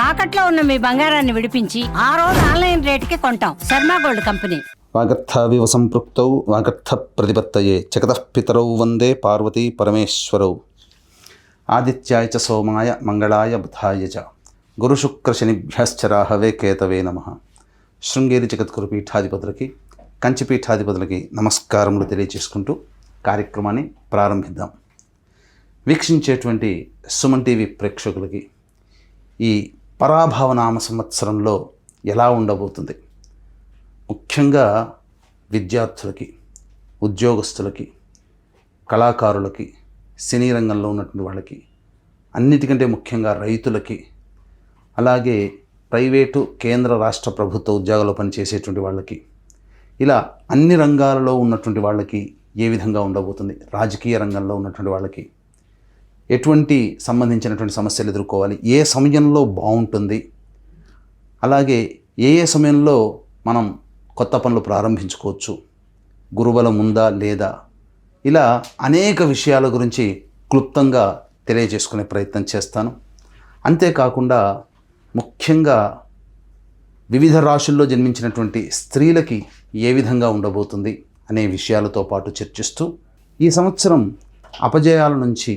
తాకట్లో ఉన్న మీ బంగారాన్ని విడిపించి ఆ రోజు ఆన్లైన్ రేటుకి కొంటాం. Sharma gold company. వాగర్థావివ సంపృక్తౌ వాగర్థ ప్రతిపత్తయే జగతః పితరౌ వందే పార్వతీ పరమేశ్వరౌ. ఆదిత్యాయ చ సోమాయ మంగళాయ బుధాయ చ గురుశుక్రశనిభ్యశ్చ రాహవే కేతవే నమః. శృంగేరి జగద్గురు పీఠాధిపతులకి, కంచి పీఠాధిపతులకి నమస్కారములు తెలియజేసుకుంటూ కార్యక్రమాన్ని ప్రారంభిద్దాం. వీక్షించేటువంటి సుమన్ టీవీ ప్రేక్షకులకి ఈ పరాభవనామ సంవత్సరంలో ఎలా ఉండబోతుంది, ముఖ్యంగా విద్యార్థులకి, ఉద్యోగస్తులకి, కళాకారులకి, సినీ రంగంలో ఉన్నటువంటి వాళ్ళకి, అన్నిటికంటే ముఖ్యంగా రైతులకి, అలాగే ప్రైవేటు కేంద్ర రాష్ట్ర ప్రభుత్వ ఉద్యోగాల్లో పనిచేసేటువంటి వాళ్ళకి, ఇలా అన్ని రంగాలలో ఉన్నటువంటి వాళ్ళకి ఏ విధంగా ఉండబోతుంది, రాజకీయ రంగంలో ఉన్నటువంటి వాళ్ళకి ఎటువంటి సంబంధించినటువంటి సమస్యలు ఎదుర్కోవాలి, ఏ సమయంలో బాగుంటుంది, అలాగే ఏ సమయంలో మనం కొత్త పనులు ప్రారంభించుకోవచ్చు, గురుబలం ఉందా లేదా, ఇలా అనేక విషయాల గురించి క్లుప్తంగా తెలియజేసుకునే ప్రయత్నం చేస్తాను. అంతేకాకుండా ముఖ్యంగా వివిధ రాశుల్లో జన్మించినటువంటి స్త్రీలకి ఏ విధంగా ఉండబోతుంది అనే విషయాలతో పాటు చర్చిస్తూ ఈ సంవత్సరం అపజయాల నుంచి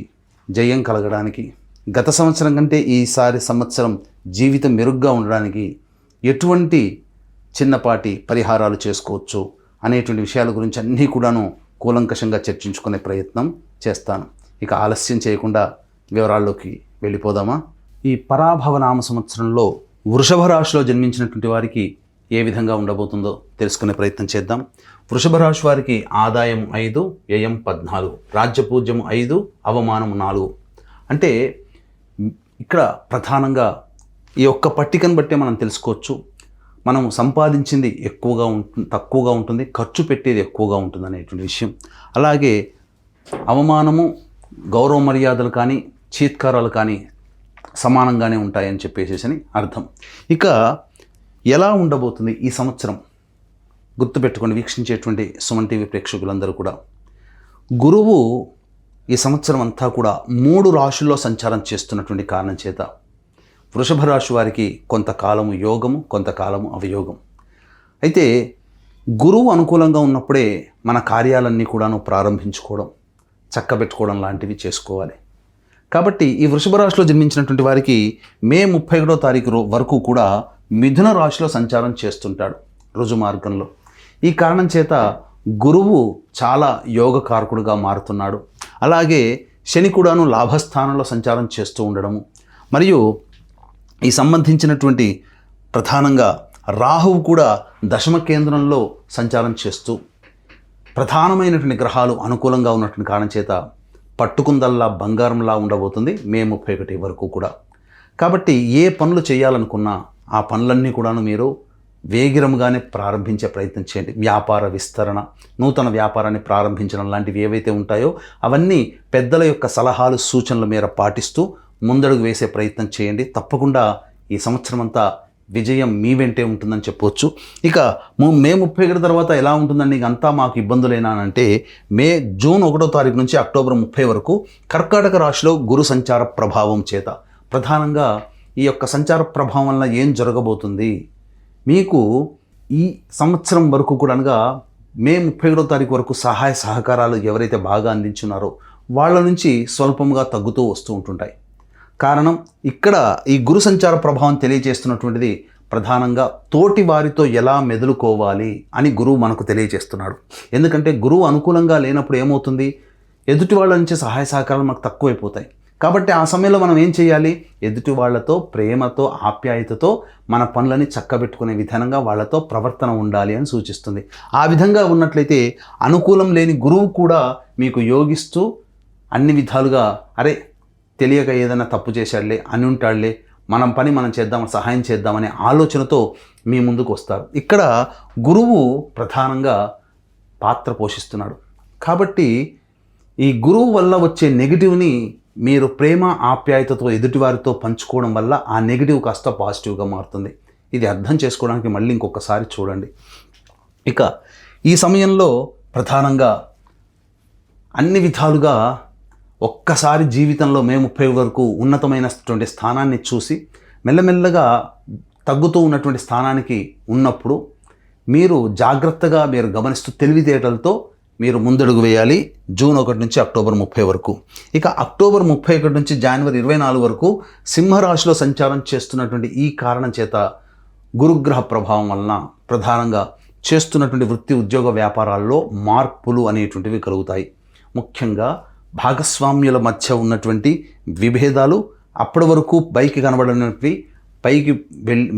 జయం కలగడానికి, గత సంవత్సరం కంటే ఈసారి సంవత్సరం జీవితం మెరుగ్గా ఉండడానికి ఎటువంటి చిన్నపాటి పరిహారాలు చేసుకోవచ్చు అనేటువంటి విషయాల గురించి అన్నీ కూడాను కూలంకషంగా చర్చించుకునే ప్రయత్నం చేస్తాను. ఇక ఆలస్యం చేయకుండా వివరాల్లోకి వెళ్ళిపోదామా. ఈ పరాభవనామ సంవత్సరంలో వృషభ రాశిలో జన్మించినటువంటి వారికి ఏ విధంగా ఉండబోతుందో తెలుసుకునే ప్రయత్నం చేద్దాం. వృషభ రాశి వారికి ఆదాయం 5, వ్యయం 14, రాజ్యపూజ్యం 5, అవమానం 4. అంటే ఇక్కడ ప్రధానంగా ఈ ఒక్క పట్టికను బట్టే మనం తెలుసుకోవచ్చు, మనం సంపాదించింది ఎక్కువగా తక్కువగా ఉంటుంది, ఖర్చు పెట్టేది ఎక్కువగా ఉంటుంది అనేటువంటి విషయం. అలాగే అవమానము, గౌరవ మర్యాదలు కానీ చీత్కారాలు కానీ సమానంగానే ఉంటాయని చెప్పేసి అర్థం. ఇక ఎలా ఉండబోతుంది ఈ సంవత్సరం గుర్తుపెట్టుకొని వీక్షించేటువంటి సుమన్ టీవీ ప్రేక్షకులందరూ కూడా, గురువు ఈ సంవత్సరం అంతా కూడా 3 రాశుల్లో సంచారం చేస్తున్నటువంటి కారణం చేత వృషభ రాశి వారికి కొంతకాలము యోగము, కొంతకాలము అవయోగం. అయితే గురువు అనుకూలంగా ఉన్నప్పుడే మన కార్యాలన్నీ కూడాను ప్రారంభించుకోవడం, చక్కబెట్టుకోవడం లాంటివి చేసుకోవాలి. కాబట్టి ఈ వృషభ రాశిలో జన్మించినటువంటి వారికి మే 31వ తారీఖు వరకు కూడా మిథున రాశిలో సంచారం చేస్తుంటాడు రుజు మార్గంలో. ఈ కారణం చేత గురువు చాలా యోగకారకుడుగా మారుతున్నాడు. అలాగే శని కూడాను లాభస్థానంలో సంచారం చేస్తూ ఉండడము, మరియు ఈ సంబంధించినటువంటి ప్రధానంగా రాహువు కూడా దశమ కేంద్రంలో సంచారం చేస్తూ, ప్రధానమైనటువంటి గ్రహాలు అనుకూలంగా ఉన్నటువంటి కారణం చేత పట్టుకుందల్లా బంగారంలా ఉండబోతుంది మే 31 వరకు కూడా. కాబట్టి ఏ పనులు చేయాలనుకున్నా ఆ పనులన్నీ కూడాను మీరు వేగిరంగానే ప్రారంభించే ప్రయత్నం చేయండి. వ్యాపార విస్తరణ, నూతన వ్యాపారాన్ని ప్రారంభించడం లాంటివి ఏవైతే ఉంటాయో అవన్నీ పెద్దల యొక్క సలహాలు, సూచనల మేర పాటిస్తూ ముందడుగు వేసే ప్రయత్నం చేయండి. తప్పకుండా ఈ సంవత్సరం అంతా విజయం మీ వెంటే ఉంటుందని చెప్పవచ్చు. ఇక మే 31 తర్వాత ఎలా ఉంటుందండి, అంతా మాకు ఇబ్బందులేనా అంటే, జూన్ 1వ తారీఖు నుంచి అక్టోబర్ 30 వరకు కర్కాటక రాశిలో గురు సంచార ప్రభావం చేత, ప్రధానంగా ఈ యొక్క సంచార ప్రభావం వల్ల ఏం జరగబోతుంది, మీకు ఈ సంవత్సరం వరకు కూడా అనగా మే 31వ తారీఖు వరకు సహాయ సహకారాలు ఎవరైతే బాగా అందించున్నారో వాళ్ళ నుంచి స్వల్పంగా తగ్గుతూ వస్తూ ఉంటుంటాయి. కారణం ఇక్కడ ఈ గురు సంచార ప్రభావం తెలియజేస్తున్నటువంటిది ప్రధానంగా తోటి వారితో ఎలా మెదులుకోవాలి అని గురువు మనకు తెలియజేస్తున్నాడు. ఎందుకంటే గురువు అనుకూలంగా లేనప్పుడు ఏమవుతుంది, ఎదుటి వాళ్ళ నుంచి సహాయ సహకారాలు మనకు తక్కువైపోతాయి. కాబట్టి ఆ సమయంలో మనం ఏం చేయాలి, ఎదుటి వాళ్ళతో ప్రేమతో, ఆప్యాయతతో మన పనులని చక్కబెట్టుకునే విధానంగా వాళ్ళతో ప్రవర్తన ఉండాలి అని సూచిస్తుంది. ఆ విధంగా ఉన్నట్లయితే అనుకూలం లేని గురువు కూడా మీకు యోగిస్తూ అన్ని విధాలుగా, అరే తెలియక ఏదైనా తప్పు చేశాడులే, అని ఉంటాడులే, మనం పని మనం చేద్దాం, సహాయం చేద్దామనే ఆలోచనతో మీ ముందుకు వస్తారు. ఇక్కడ గురువు ప్రధానంగా పాత్ర పోషిస్తున్నాడు. కాబట్టి ఈ గురువు వల్ల వచ్చే నెగిటివ్ని మీరు ప్రేమ ఆప్యాయతతో ఎదుటివారితో పంచుకోవడం వల్ల ఆ నెగిటివ్ కాస్త పాజిటివ్గా మారుతుంది. ఇది అర్థం చేసుకోవడానికి మళ్ళీ ఇంకొకసారి చూడండి. ఇక ఈ సమయంలో ప్రధానంగా అన్ని విధాలుగా ఒక్కసారి జీవితంలో మే 30 వరకు ఉన్నతమైనటువంటి స్థానాన్ని చూసి మెల్లమెల్లగా తగ్గుతూ ఉన్నటువంటి స్థానానికి ఉన్నప్పుడు మీరు జాగ్రత్తగా మీరు గమనిస్తూ తెలివితేటలతో మీరు ముందడుగు వేయాలి జూన్ 1 నుంచి అక్టోబర్ 30 వరకు. ఇక అక్టోబర్ 31 నుంచి జనవరి 24 వరకు సింహరాశిలో సంచారం చేస్తున్నటువంటి ఈ కారణం చేత గురుగ్రహ ప్రభావం వలన ప్రధానంగా చేస్తున్నటువంటి వృత్తి ఉద్యోగ వ్యాపారాల్లో మార్పులు అనేటువంటివి కలుగుతాయి. ముఖ్యంగా భాగస్వామ్యుల మధ్య ఉన్నటువంటి విభేదాలు అప్పటి వరకు పైకి కనబడినవి పైకి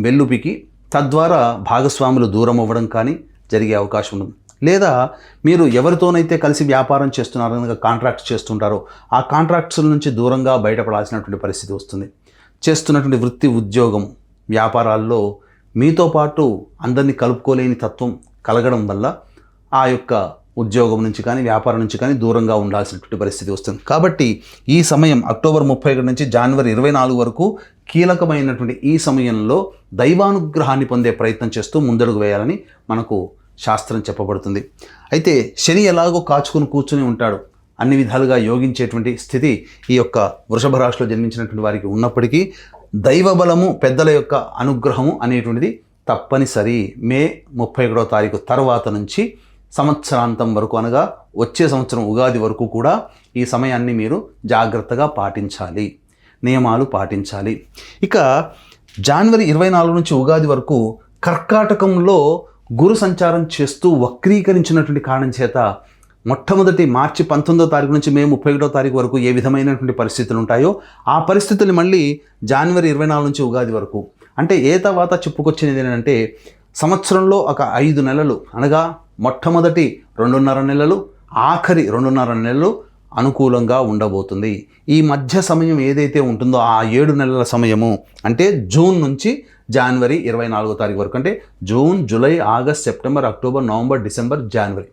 వెల్లుపికి తద్వారా భాగస్వాములు దూరం అవ్వడం కానీ జరిగే అవకాశం ఉంది. లేదా మీరు ఎవరితోనైతే కలిసి వ్యాపారం చేస్తున్నారో కనుక కాంట్రాక్ట్స్ చేస్తుంటారో ఆ కాంట్రాక్ట్స్ నుంచి దూరంగా బయటపడాల్సినటువంటి పరిస్థితి వస్తుంది. చేస్తున్నటువంటి వృత్తి ఉద్యోగం వ్యాపారాల్లో మీతో పాటు అందరినీ కలుపుకోలేని తత్వం కలగడం వల్ల ఆ యొక్క ఉద్యోగం నుంచి కానీ వ్యాపారం నుంచి కానీ దూరంగా ఉండాల్సినటువంటి పరిస్థితి వస్తుంది. కాబట్టి ఈ సమయం అక్టోబర్ 31 నుంచి జనవరి 24 వరకు కీలకమైనటువంటి ఈ సమయంలో దైవానుగ్రహాన్ని పొందే ప్రయత్నం చేస్తూ ముందడుగు వేయాలని మనకు శాస్త్రం చెప్పబడుతుంది. అయితే శని ఎలాగో కాచుకుని కూర్చుని ఉంటాడు, అన్ని విధాలుగా యోగించేటువంటి స్థితి ఈ యొక్క వృషభ రాశిలో జన్మించినటువంటి వారికి ఉన్నప్పటికీ దైవ బలము పెద్దల యొక్క అనుగ్రహము అనేటువంటిది తప్పనిసరి. మే 31వ తారీఖు తర్వాత నుంచి సంవత్సరాంతం వరకు అనగా వచ్చే సంవత్సరం ఉగాది వరకు కూడా ఈ సమయాన్ని మీరు జాగ్రత్తగా పాటించాలి, నియమాలు పాటించాలి. ఇక జనవరి 24 నుంచి ఉగాది వరకు కర్కాటకంలో గురు సంచారం చేస్తూ వక్రీకరించినటువంటి కారణం చేత మొట్టమొదటి మార్చి 19వ తారీఖు నుంచి మే 31వ తారీఖు వరకు ఏ విధమైనటువంటి పరిస్థితులు ఉంటాయో ఆ పరిస్థితులు మళ్ళీ జనవరి 24 నుంచి ఉగాది వరకు అంటే ఏ తర్వాత చెప్పుకొచ్చినది ఏంటంటే సంవత్సరంలో ఒక 5 నెలలు అనగా మొట్టమొదటి 2.5 నెలలు ఆఖరి 2.5 నెలలు అనుకూలంగా ఉండబోతుంది. ఈ మధ్య సమయం ఏదైతే ఉంటుందో ఆ 7 నెలల సమయము అంటే జూన్ నుంచి జనవరి 24వ తారీఖు వరకు అంటే June, July, August, September, October, November, December, జనవరి.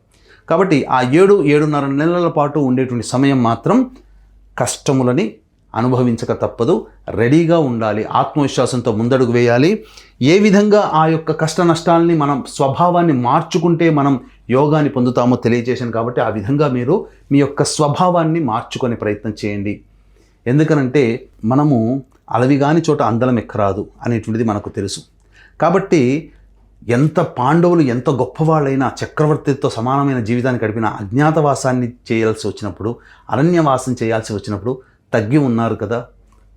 కాబట్టి ఆ 7.5 నెలల పాటు ఉండేటువంటి సమయం మాత్రం కష్టములని అనుభవించక తప్పదు. రెడీగా ఉండాలి, ఆత్మవిశ్వాసంతో ముందడుగు వేయాలి. ఏ విధంగా ఆ యొక్క కష్ట నష్టాలని మనం స్వభావాన్ని మార్చుకుంటే మనం యోగాన్ని పొందుతామో తెలియజేశాను. కాబట్టి ఆ విధంగా మీరు మీ యొక్క స్వభావాన్ని మార్చుకునే ప్రయత్నం చేయండి. ఎందుకనంటే మనము అలవిగాని చోట అందలం ఎక్కరాదు అనేటువంటిది మనకు తెలుసు. కాబట్టి ఎంత పాండవులు ఎంత గొప్పవాళ్ళైనా చక్రవర్తితో సమానమైన జీవితాన్ని గడిపిన అజ్ఞాతవాసాన్ని చేయాల్సి వచ్చినప్పుడు, అరణ్యవాసం చేయాల్సి వచ్చినప్పుడు తగ్గి ఉన్నారు కదా.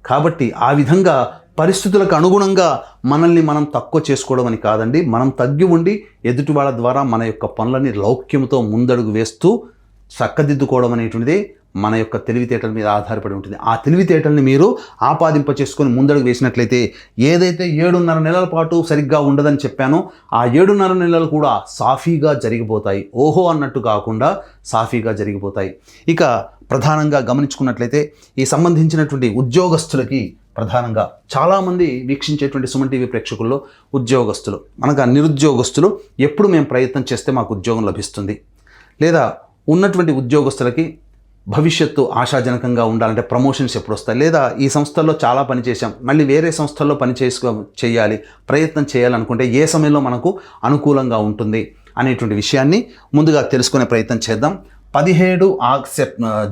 కాబట్టి ఆ విధంగా పరిస్థితులకు అనుగుణంగా మనల్ని మనం తక్కువ చేసుకోవడం అని కాదండి, మనం తగ్గి ఉండి ఎదుటి వాళ్ళ ద్వారా మన యొక్క పనులని లౌక్యంతో ముందడుగు వేస్తూ చక్కదిద్దుకోవడం అనేటువంటిది మన యొక్క తెలివితేటల మీద ఆధారపడి ఉంటుంది. ఆ తెలివితేటల్ని మీరు ఆపాదింప చేసుకొని ముందడుగు వేసినట్లయితే ఏదైతే 7.5 నెలల పాటు సరిగ్గా ఉండదని చెప్పానో ఆ 7.5 నెలలు కూడా సాఫీగా జరిగిపోతాయి. ఓహో అన్నట్టు కాకుండా సాఫీగా జరిగిపోతాయి. ఇక ప్రధానంగా గమనించుకున్నట్లయితే ఈ సంబంధించినటువంటి ఉద్యోగస్తులకి ప్రధానంగా చాలామంది వీక్షించేటువంటి సుమన్ టీవీ ప్రేక్షకుల్లో ఉద్యోగస్తులు అనగా నిరుద్యోగస్తులు ఎప్పుడు మేము ప్రయత్నం చేస్తే మాకు ఉద్యోగం లభిస్తుంది, లేదా ఉన్నటువంటి ఉద్యోగస్తులకి భవిష్యత్తు ఆశాజనకంగా ఉండాలంటే ప్రమోషన్స్ ఎప్పుడు వస్తాయి, లేదా ఈ సంస్థల్లో చాలా పని చేశాం మళ్ళీ వేరే సంస్థల్లో పని చేయాలి ప్రయత్నం చేయాలనుకుంటే ఏ సమయంలో మనకు అనుకూలంగా ఉంటుంది అనేటువంటి విషయాన్ని ముందుగా తెలుసుకునే ప్రయత్నం చేద్దాం. 17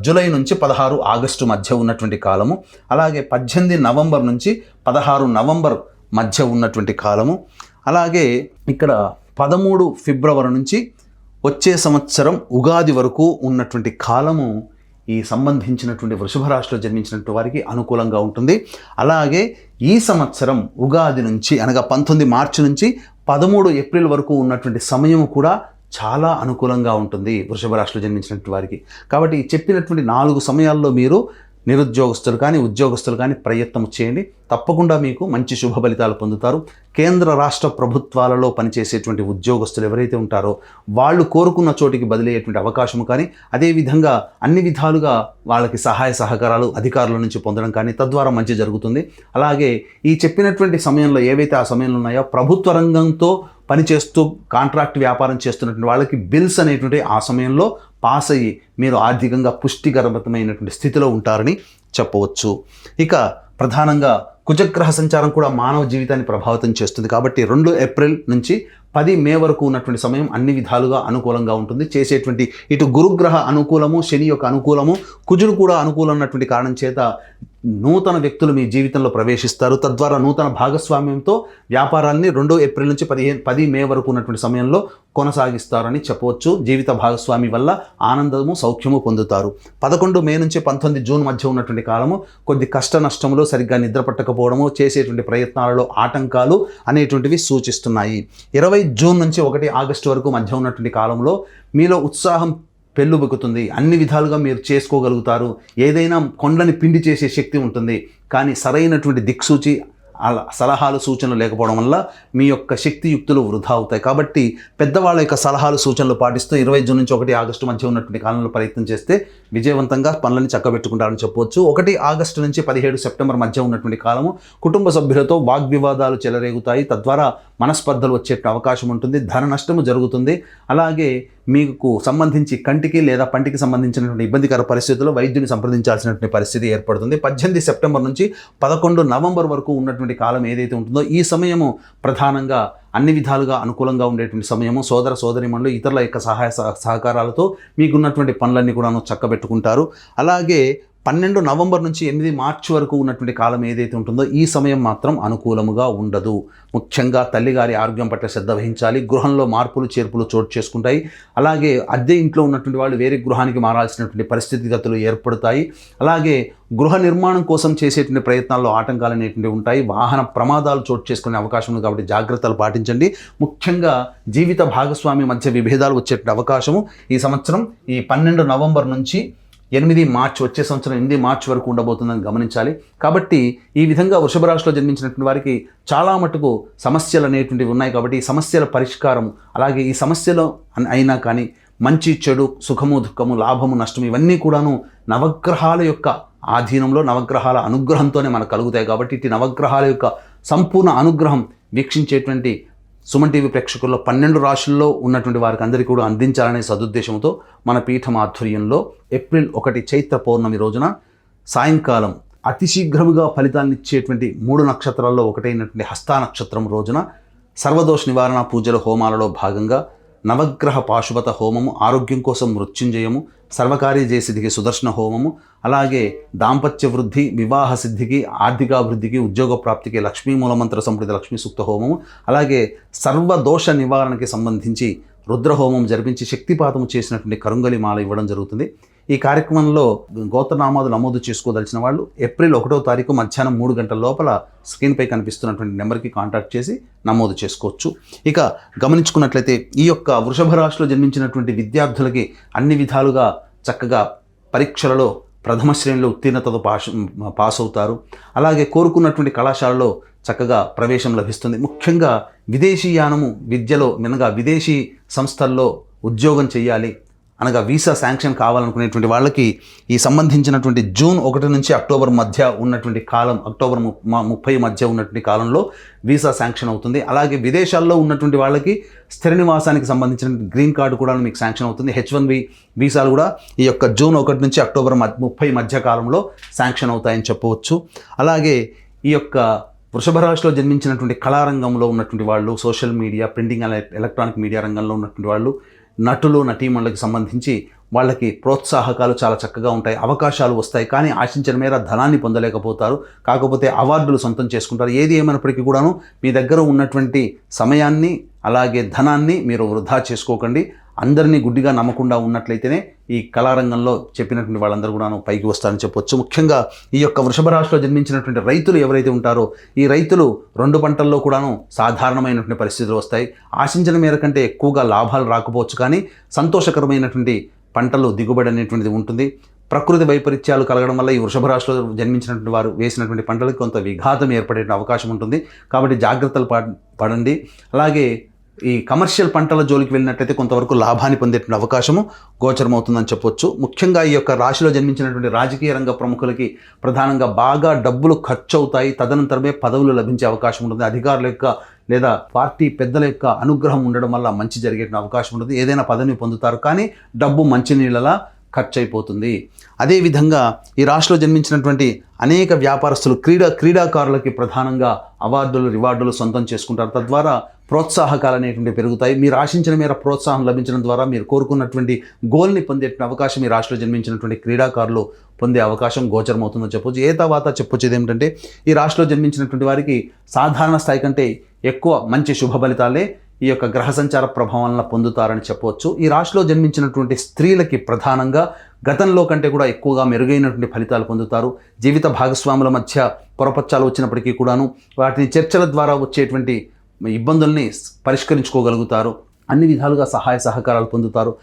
జూలై నుంచి 16 ఆగస్టు మధ్య ఉన్నటువంటి కాలము, అలాగే 18 నవంబర్ నుంచి 16 నవంబర్ మధ్య ఉన్నటువంటి కాలము, అలాగే ఇక్కడ 13 ఫిబ్రవరి నుంచి వచ్చే సంవత్సరం ఉగాది వరకు ఉన్నటువంటి కాలము ఈ సంబంధించినటువంటి వృషభ రాశిలో జన్మించినటువంటి వారికి అనుకూలంగా ఉంటుంది. అలాగే ఈ సంవత్సరం ఉగాది నుంచి అనగా 19 మార్చి నుంచి 13 ఏప్రిల్ వరకు ఉన్నటువంటి సమయం కూడా చాలా అనుకూలంగా ఉంటుంది వృషభ రాశిలో జన్మించినటువంటి వారికి. కాబట్టి చెప్పినటువంటి 4 సమయాల్లో మీరు నిరుద్యోగస్తులు కానీ ఉద్యోగస్తులు కానీ ప్రయత్నం చేయండి, తప్పకుండా మీకు మంచి శుభ ఫలితాలు పొందుతారు. కేంద్ర రాష్ట్ర ప్రభుత్వాలలో పనిచేసేటువంటి ఉద్యోగస్తులు ఎవరైతే ఉంటారో వాళ్ళు కోరుకున్న చోటికి బదిలయ్యేటువంటి అవకాశం కానీ, అదేవిధంగా అన్ని విధాలుగా వాళ్ళకి సహాయ సహకారాలు అధికారుల నుంచి పొందడం కానీ తద్వారా మంచి జరుగుతుంది. అలాగే ఈ చెప్పినటువంటి సమయంలో ఏవైతే ఆ సమయంలో ఉన్నాయో ప్రభుత్వ రంగంతో పనిచేస్తూ కాంట్రాక్ట్ వ్యాపారం చేస్తున్నటువంటి వాళ్ళకి బిల్స్ అనేటువంటి ఆ సమయంలో పాస్ అయ్యి మీరు ఆర్థికంగా పుష్టికరమైనటువంటి స్థితిలో ఉంటారని చెప్పవచ్చు. ఇక ప్రధానంగా కుజగ్రహ సంచారం కూడా మానవ జీవితాన్ని ప్రభావితం చేస్తుంది. కాబట్టి 2 ఏప్రిల్ నుంచి 10 మే వరకు ఉన్నటువంటి సమయం అన్ని విధాలుగా అనుకూలంగా ఉంటుంది. చేసేటువంటి ఇటు గురుగ్రహ అనుకూలము, శని యొక్క అనుకూలము, కుజుడు కూడా అనుకూలం ఉన్నటువంటి కారణం చేత నూతన వ్యక్తులు మీ జీవితంలో ప్రవేశిస్తారు. తద్వారా నూతన భాగస్వామ్యంతో వ్యాపారాన్ని 2 ఏప్రిల్ నుంచి 10 మే వరకు ఉన్నటువంటి సమయంలో కొనసాగిస్తారని చెప్పవచ్చు. జీవిత భాగస్వామి వల్ల ఆనందము సౌఖ్యము పొందుతారు. 11 మే నుంచి 19 జూన్ మధ్య ఉన్నటువంటి కాలము కొద్ది కష్ట నష్టములు, సరిగ్గా నిద్ర పట్టకపోవడము, చేసేటువంటి ప్రయత్నాలలో ఆటంకాలు అనేటువంటివి సూచిస్తున్నాయి. 20 జూన్ నుంచి 1 ఆగస్టు వరకు మధ్య ఉన్నటువంటి కాలంలో మీలో ఉత్సాహం పెళ్ళుబుకుతుంది. అన్ని విధాలుగా మీరు చేసుకోగలుగుతారు. ఏదైనా కొండని పిండి చేసే శక్తి ఉంటుంది. కానీ సరైనటువంటి దిక్సూచి సలహాలు సూచనలు లేకపోవడం వల్ల మీ యొక్క శక్తియుక్తులు వృధా అవుతాయి. కాబట్టి పెద్దవాళ్ళ యొక్క సలహాలు సూచనలు పాటిస్తూ 20 జూన్ నుంచి 1 ఆగస్టు మధ్య ఉన్నటువంటి కాలంలో ప్రయత్నం చేస్తే విజయవంతంగా పనులని చక్కబెట్టుకుంటారని చెప్పవచ్చు. 1 ఆగస్టు నుంచి 17 సెప్టెంబర్ మధ్య ఉన్నటువంటి కాలము కుటుంబ సభ్యులతో వాగ్వివాదాలు చెలరేగుతాయి. తద్వారా మనస్పర్ధలు వచ్చే అవకాశం ఉంటుంది. ధన నష్టము జరుగుతుంది. అలాగే మీకు సంబంధించి కంటికి లేదా పంటికి సంబంధించినటువంటి ఇబ్బందికర పరిస్థితుల్లో వైద్యుని సంప్రదించాల్సినటువంటి పరిస్థితి ఏర్పడుతుంది. 18 సెప్టెంబర్ నుంచి 11 నవంబర్ వరకు ఉన్నటువంటి కాలం ఏదైతే ఉంటుందో ఈ సమయము ప్రధానంగా అన్ని విధాలుగా అనుకూలంగా ఉండేటువంటి సమయము. సోదర సోదరిమణులు ఇతరుల యొక్క సహాయ సహకారాలతో మీకున్నటువంటి పనులన్నీ కూడా చక్కబెట్టుకుంటారు. అలాగే 12 నవంబర్ నుంచి 8 మార్చి వరకు ఉన్నటువంటి కాలం ఏదైతే ఉంటుందో ఈ సమయం మాత్రం అనుకూలముగా ఉండదు. ముఖ్యంగా తల్లిగారి ఆరోగ్యం పట్ల శ్రద్ధ వహించాలి. గృహంలో మార్పులు చేర్పులు చోటు చేసుకుంటాయి. అలాగే అద్దె ఇంట్లో ఉన్నటువంటి వాళ్ళు వేరే గృహానికి మారాల్సినటువంటి పరిస్థితిగతులు ఏర్పడతాయి. అలాగే గృహ నిర్మాణం కోసం చేసేటువంటి ప్రయత్నాల్లో ఆటంకాలు అనేటువంటివి ఉంటాయి. వాహన ప్రమాదాలు చోటు చేసుకునే అవకాశం ఉంది. కాబట్టి జాగ్రత్తలు పాటించండి. ముఖ్యంగా జీవిత భాగస్వామి మధ్య విభేదాలు వచ్చేటువంటి అవకాశము ఈ సంవత్సరం ఈ 12 నవంబర్ నుంచి 8 మార్చి వచ్చే సంవత్సరం 8 మార్చి వరకు ఉండబోతుందని గమనించాలి. కాబట్టి ఈ విధంగా వృషభ రాశిలో జన్మించినటువంటి వారికి చాలా మటుకు సమస్యలు అనేటువంటివి ఉన్నాయి. కాబట్టి ఈ సమస్యల పరిష్కారం, అలాగే ఈ సమస్యలు అయినా కానీ మంచి చెడు, సుఖము దుఃఖము, లాభము నష్టము ఇవన్నీ కూడాను నవగ్రహాల యొక్క ఆధీనంలో, నవగ్రహాల అనుగ్రహంతోనే మనకు కలుగుతాయి. కాబట్టి ఇటు నవగ్రహాల యొక్క సంపూర్ణ అనుగ్రహం వీక్షించేటువంటి సుమన్ టీవీ ప్రేక్షకుల్లో 12 రాశుల్లో ఉన్నటువంటి వారికి అందరికీ కూడా అందించాలనే సదుద్దేశంతో మన పీఠం ఆధ్వర్యంలో ఏప్రిల్ 1 చైత్ర పౌర్ణమి రోజున సాయంకాలం అతి శీఘ్రముగా ఫలితాలను ఇచ్చేటువంటి 3 నక్షత్రాల్లో ఒకటైనటువంటి హస్తా నక్షత్రం రోజున సర్వదోష నివారణ పూజల హోమాలలో భాగంగా నవగ్రహ పాశుపత హోమము, ఆరోగ్యం కోసం మృత్యుంజయము, సర్వకార్య జయసిద్ధికి సుదర్శన హోమము, అలాగే దాంపత్య వృద్ధి, వివాహ సిద్ధికి, ఆర్థికాభివృద్ధికి, ఉద్యోగ ప్రాప్తికి లక్ష్మీ మూలమంత్ర సంప్రీత లక్ష్మీ సూక్త హోమము, అలాగే సర్వదోష నివారణకి సంబంధించి రుద్రహోమం జరిపించి శక్తిపాతము చేసినటువంటి కరుంగలి మాల ఇవ్వడం జరుగుతుంది. ఈ కార్యక్రమంలో గోత్రనామాలు నమోదు చేసుకోదలిచిన వాళ్ళు ఏప్రిల్ 1వ తారీఖు మధ్యాహ్నం 3 గంటల లోపల స్క్రీన్పై కనిపిస్తున్నటువంటి నెంబర్కి కాంటాక్ట్ చేసి నమోదు చేసుకోవచ్చు. ఇక గమనించుకున్నట్లయితే ఈ యొక్క వృషభ రాశిలో జన్మించినటువంటి విద్యార్థులకి అన్ని విధాలుగా చక్కగా పరీక్షలలో ప్రథమ శ్రేణిలో ఉత్తీర్ణతతో పాస్ అవుతారు. అలాగే కోరుకున్నటువంటి కళాశాలలో చక్కగా ప్రవేశం లభిస్తుంది. ముఖ్యంగా విదేశీయానము విద్యలో అనగా విదేశీ సంస్థల్లో ఉద్యోగం చేయాలి అనగా వీసా శాంక్షన్ కావాలనుకునేటువంటి వాళ్ళకి ఈ సంబంధించినటువంటి జూన్ 1 నుంచి అక్టోబర్ మధ్య ఉన్నటువంటి కాలం, అక్టోబర్ 30 మధ్య ఉన్నటువంటి కాలంలో వీసా శాంక్షన్ అవుతుంది. అలాగే విదేశాల్లో ఉన్నటువంటి వాళ్ళకి స్థిర నివాసానికి సంబంధించిన గ్రీన్ కార్డు కూడా మీకు శాంక్షన్ అవుతుంది. H1B వీసాలు కూడా ఈ యొక్క జూన్ 1 నుంచి అక్టోబర్ 30 మధ్య కాలంలో శాంక్షన్ అవుతాయని చెప్పవచ్చు. అలాగే ఈ యొక్క వృషభ రాశిలో జన్మించినటువంటి కళారంగంలో ఉన్నటువంటి వాళ్ళు, social media, printing electronic media రంగంలో ఉన్నటువంటి వాళ్ళు, నటులు నటీమణులకు సంబంధించి వాళ్ళకి ప్రోత్సాహకాలు చాలా చక్కగా ఉంటాయి, అవకాశాలు వస్తాయి. కానీ ఆశించిన మేర ధనాన్ని పొందలేకపోతారు. కాకపోతే అవార్డులు సొంతం చేసుకుంటారు. ఏది ఏమైనప్పటికీ కూడాను మీ దగ్గర ఉన్నటువంటి సమయాన్ని అలాగే ధనాన్ని మీరు వృధా చేసుకోకండి. అందరినీ గుడ్డిగా నమ్మకుండా ఉన్నట్లయితేనే ఈ కళారంగంలో చెప్పినటువంటి వాళ్ళందరూ కూడా పైకి వస్తారని చెప్పొచ్చు. ముఖ్యంగా ఈ యొక్క వృషభ రాశిలో జన్మించినటువంటి రైతులు ఎవరైతే ఉంటారో ఈ రైతులు 2 పంటల్లో కూడాను సాధారణమైనటువంటి పరిస్థితులు వస్తాయి. ఆశించిన మేర కంటే ఎక్కువగా లాభాలు రాకపోవచ్చు, కానీ సంతోషకరమైనటువంటి పంటలు దిగుబడి అనేటువంటిది ఉంటుంది. ప్రకృతి వైపరీత్యాలు కలగడం వల్ల ఈ వృషభ రాశిలో జన్మించినటువంటి వారు వేసినటువంటి పంటలకు కొంత విఘాతం ఏర్పడే అవకాశం ఉంటుంది. కాబట్టి జాగ్రత్తలు పడండి. అలాగే ఈ కమర్షియల్ పంటల జోలికి వెళ్ళినట్లయితే కొంతవరకు లాభాన్ని పొందేటువంటి అవకాశము గోచరమవుతుందని చెప్పొచ్చు. ముఖ్యంగా ఈ యొక్క రాశిలో జన్మించినటువంటి రాజకీయ రంగ ప్రముఖులకి ప్రధానంగా బాగా డబ్బులు ఖర్చు అవుతాయి. తదనంతరమే పదవులు లభించే అవకాశం ఉంటుంది. అధికారుల యొక్క లేదా పార్టీ పెద్దల యొక్క అనుగ్రహం ఉండడం వల్ల మంచి జరిగే అవకాశం ఉంటుంది. ఏదైనా పదవిని పొందుతారు, కానీ డబ్బు మంచినీళ్ళలా ఖర్చు అయిపోతుంది. అదేవిధంగా ఈ రాశిలో జన్మించినటువంటి అనేక వ్యాపారస్తులు క్రీడాకారులకి ప్రధానంగా అవార్డులు రివార్డులు సొంతం చేసుకుంటారు. తద్వారా ప్రోత్సాహకాలు అనేటువంటి పెరుగుతాయి. మీరు ఆశించిన మేర ప్రోత్సాహం లభించడం ద్వారా మీరు కోరుకున్నటువంటి గోల్ని పొందేటువంటి అవకాశం ఈ రాశిలో జన్మించినటువంటి క్రీడాకారులు పొందే అవకాశం గోచరమవుతుందని చెప్పొచ్చు. ఏ తర్వాత చెప్పొచ్చేది ఏమిటంటే ఈ రాశిలో జన్మించినటువంటి వారికి సాధారణ స్థాయి కంటే ఎక్కువ మంచి శుభ ఫలితాలే ఈ యొక్క గ్రహ సంచార ప్రభావం వలన పొందుతారని చెప్పవచ్చు. ఈ రాశిలో జన్మించినటువంటి స్త్రీలకి ప్రధానంగా గతంలో కంటే కూడా ఎక్కువగా మెరుగైనటువంటి ఫలితాలు పొందుతారు. జీవిత భాగస్వాముల మధ్య పొరపచ్చాలు వచ్చినప్పటికీ కూడాను వాటిని చర్చల ద్వారా వచ్చేటువంటి ఇబ్బందుల్ని పరిష్కరించుకోగలుగుతారు. అన్ని విధాలుగా సహాయ సహకారాలు పొందుతారు.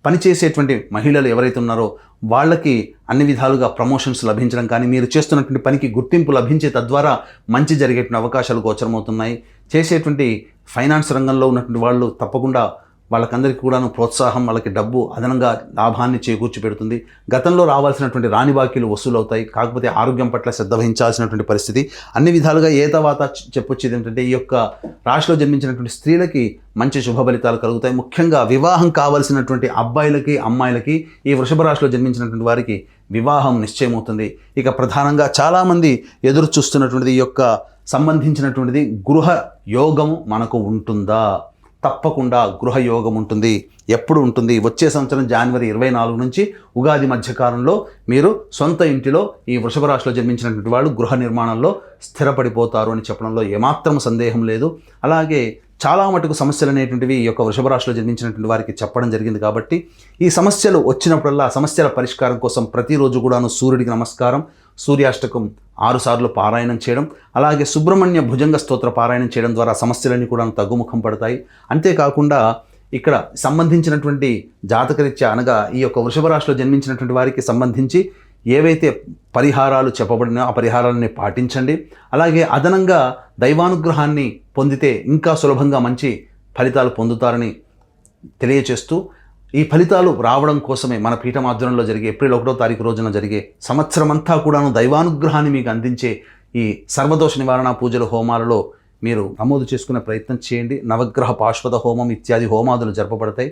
పనిచేసేటువంటి మహిళలు ఎవరైతే ఉన్నారో వాళ్ళకి అన్ని విధాలుగా ప్రమోషన్స్ లభించడం కానీ, మీరు చేస్తున్నటువంటి పనికి గుర్తింపు లభించే తద్వారా మంచి జరిగేటువంటి అవకాశాలు గోచరమవుతున్నాయి. చేసేటువంటి ఫైనాన్స్ రంగంలో ఉన్నటువంటి వాళ్ళు తప్పకుండా వాళ్ళకందరికీ కూడాను ప్రోత్సాహం, వాళ్ళకి డబ్బు అదనంగా లాభాన్ని చేకూర్చి పెడుతుంది. గతంలో రావాల్సినటువంటి రాని బాకీలు వసూలు అవుతాయి. కాకపోతే ఆరోగ్యం పట్ల శ్రద్ధ వహించాల్సినటువంటి పరిస్థితి. అన్ని విధాలుగా ఏ తర్వాత చెప్పొచ్చేది ఏంటంటే ఈ యొక్క రాశిలో జన్మించినటువంటి స్త్రీలకి మంచి శుభ ఫలితాలు కలుగుతాయి. ముఖ్యంగా వివాహం కావాల్సినటువంటి అబ్బాయిలకి అమ్మాయిలకి ఈ వృషభ రాశిలో జన్మించినటువంటి వారికి వివాహం నిశ్చయమవుతుంది. ఇక ప్రధానంగా చాలామంది ఎదురు చూస్తున్నటువంటిది ఈ యొక్క సంబంధించినటువంటిది గృహ యోగము మనకు ఉంటుందా? తప్పకుండా గృహ యోగం ఉంటుంది. ఎప్పుడు ఉంటుంది? వచ్చే సంవత్సరం జనవరి 24 నుంచి ఉగాది మధ్యకాలంలో మీరు సొంత ఇంటిలో ఈ వృషభ రాశిలో జన్మించినటువంటి వాళ్ళు గృహ నిర్మాణంలో స్థిరపడిపోతారు అని చెప్పడంలో ఏమాత్రం సందేహం లేదు. అలాగే చాలా మటుకు సమస్యలు అనేటువంటివి ఈ యొక్క వృషభ రాశిలో జన్మించినటువంటి వారికి చెప్పడం జరిగింది. కాబట్టి ఈ సమస్యలు వచ్చినప్పుడల్లా సమస్యల పరిష్కారం కోసం ప్రతిరోజు కూడాను సూర్యుడికి నమస్కారం, సూర్యాష్టకం 6 సార్లు పారాయణం చేయడం, అలాగే సుబ్రహ్మణ్య భుజంగ స్తోత్ర పారాయణం చేయడం ద్వారా సమస్యలన్నీ కూడా తగ్గుముఖం పడతాయి. అంతేకాకుండా ఇక్కడ సంబంధించినటువంటి జాతకరీత్యా అనగా ఈ యొక్క వృషభ రాశిలో జన్మించినటువంటి వారికి సంబంధించి ఏవైతే పరిహారాలు చెప్పబడినా ఆ పరిహారాలని పాటించండి. అలాగే అదనంగా దైవానుగ్రహాన్ని పొందితే ఇంకా సులభంగా మంచి ఫలితాలు పొందుతారని తెలియచేస్తూ, ఈ ఫలితాలు రావడం కోసమే మన పీఠం ఆధ్వర్యంలో జరిగే ఏప్రిల్ 1వ తారీఖు రోజున జరిగే సంవత్సరం అంతా కూడాను దైవానుగ్రహాన్ని మీకు అందించే ఈ సర్వదోష నివారణ పూజల హోమాలలో మీరు నమోదు చేసుకునే ప్రయత్నం చేయండి. నవగ్రహ పాశ్వత హోమం ఇత్యాది హోమాదులు జరపబడతాయి.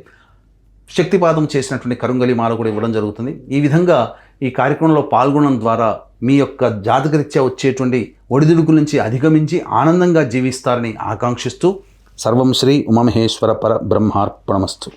శక్తిపాదం చేసినటువంటి కరుంగలి మాల కూడా ఇవ్వడం జరుగుతుంది. ఈ విధంగా ఈ కార్యక్రమంలో పాల్గొనడం ద్వారా మీ యొక్క జాతకరీత్యా వచ్చేటువంటి ఒడిదుడుకుల నుంచి అధిగమించి ఆనందంగా జీవిస్తారని ఆకాంక్షిస్తూ సర్వం శ్రీ ఉమామహేశ్వర పర బ్రహ్మార్పణమస్తు.